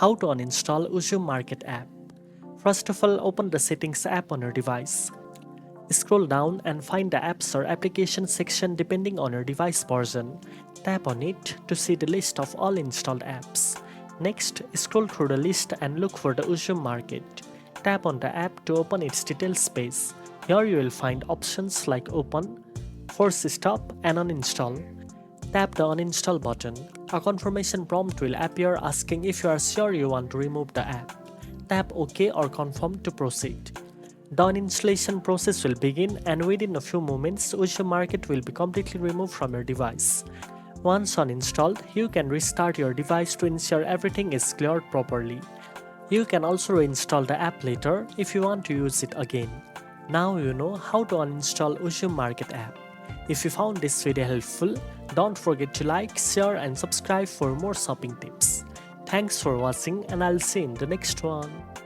How to uninstall Uzum Market App. First of all, open the Settings app on your device. Scroll down and find the Apps or Applications section depending on your device version. Tap on it to see the list of all installed apps. Next, scroll through the list and look for the Uzum Market. Tap on the app to open its details page. Here you will find options like Open, Force Stop and Uninstall. Tap the Uninstall button. A confirmation prompt will appear asking if you are sure you want to remove the app. Tap OK or Confirm to proceed. The uninstallation process will begin, and within a few moments, Uzum Market will be completely removed from your device. Once uninstalled, you can restart your device to ensure everything is cleared properly. You can also reinstall the app later if you want to use it again. Now you know how to uninstall Uzum Market app. If you found this video helpful, don't forget to like, share and subscribe for more shopping tips. Thanks for watching, and I'll see you in the next one.